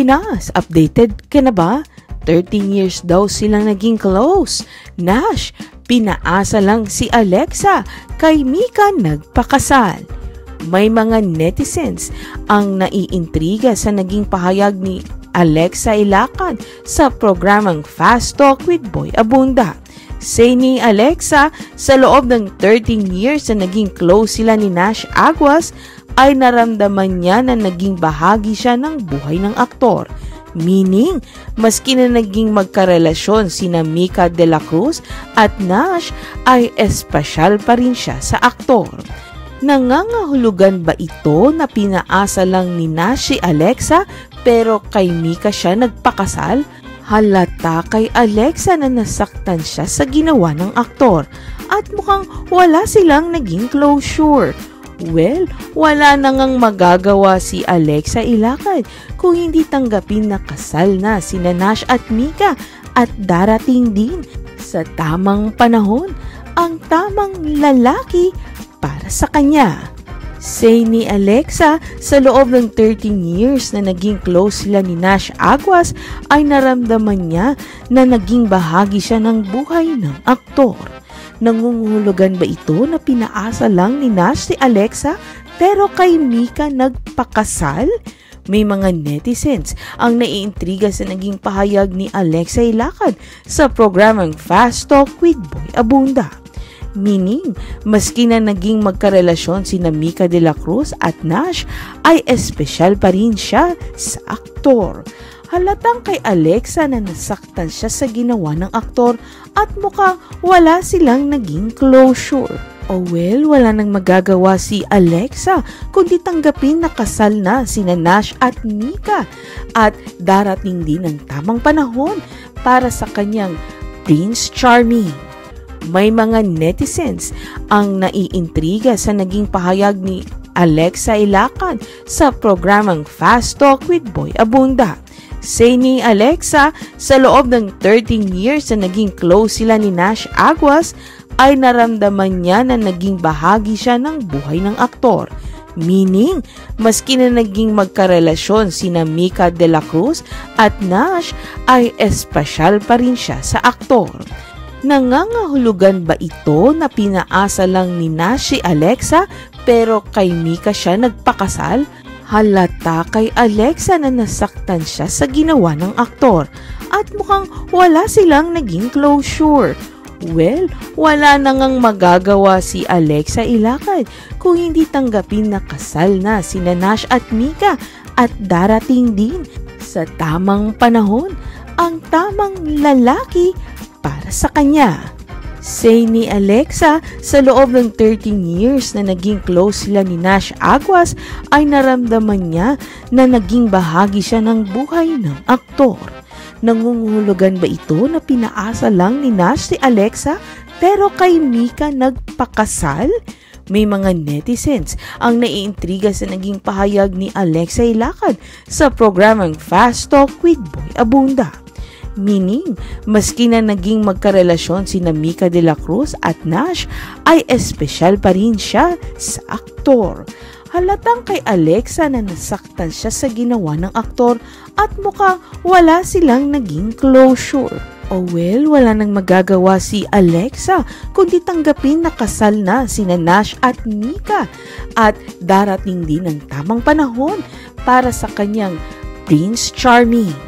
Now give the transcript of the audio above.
Pinas, updated ka na ba? 13 years daw silang naging close. Nash, pinaasa lang si Alexa, kay Mika nagpakasal. May mga netizens ang naiintriga sa naging pahayag ni Alexa Ilacad sa programang Fast Talk with Boy Abunda. Say ni Alexa, sa loob ng 13 years na naging close sila ni Nash Aguas, ay naramdaman niya na naging bahagi siya ng buhay ng aktor. Meaning, maski na naging magkarelasyon sina Mika de la Cruz at Nash, ay espesyal pa rin siya sa aktor. Nangangahulugan ba ito na pinaasa lang ni Nash si Alexa pero kay Mika siya nagpakasal? Halata kay Alexa na nasaktan siya sa ginawa ng aktor at mukhang wala silang naging closure. Well, wala na ngang magagawa si Alexa Ilacad kung hindi tanggapin na kasal na sina Nash at Mika at darating din sa tamang panahon ang tamang lalaki para sa kanya. Say ni Alexa, sa loob ng 13 years na naging close sila ni Nash Aguas ay naramdaman niya na naging bahagi siya ng buhay ng aktor. Nangungulugan ba ito na pinaasa lang ni Nash si Alexa pero kay Mika nagpakasal? May mga netizens ang naiintriga sa naging pahayag ni Alexa Ilacad sa programang Fast Talk with Boy Abunda. Meaning, maski na naging magkarelasyon sina Mika de la Cruz at Nash, ay espesyal pa rin siya sa aktor. Halatang kay Alexa na nasaktan siya sa ginawa ng aktor at mukhang wala silang naging closure. Oh well, wala nang magagawa si Alexa kundi tanggapin na kasal na sina Nash at Mika at darating din ang tamang panahon para sa kanyang Prince Charming. May mga netizens ang naiintriga sa naging pahayag ni Alexa Ilacad sa programang Fast Talk with Boy Abunda. Say ni Alexa, sa loob ng 13 years na naging close sila ni Nash Aguas, ay naramdaman niya na naging bahagi siya ng buhay ng aktor. Meaning, maski na naging magkarelasyon sina Mika de la Cruz at Nash, ay espesyal pa rin siya sa aktor. Nangangahulugan ba ito na pinaasa lang ni Nash si Alexa pero kay Mika siya nagpakasal? Halata kay Alexa na nasaktan siya sa ginawa ng aktor at mukhang wala silang naging closure. Well, wala na ngang magagawa si Alexa Ilacad kung hindi tanggapin na kasal na sina Nash at Mika at darating din sa tamang panahon ang tamang lalaki para sa kanya. Say ni Alexa, sa loob ng 13 years na naging close sila ni Nash Aguas ay naramdaman niya na naging bahagi siya ng buhay ng aktor. Nangungulugan ba ito na pinaasa lang ni Nash si Alexa pero kay Mika nagpakasal? May mga netizens ang naiintriga sa naging pahayag ni Alexa Ilacad sa programang Fast Talk with Boy Abunda. Meaning, maski na naging magkarelasyon sina Mika de la Cruz at Nash, ay espesyal pa rin siya sa aktor. Halatang kay Alexa na nasaktan siya sa ginawa ng aktor at mukhang wala silang naging closure. Oh well, wala nang magagawa si Alexa kundi tanggapin na kasal na sina Nash at Mika at darating din ang tamang panahon para sa kanyang Prince Charming.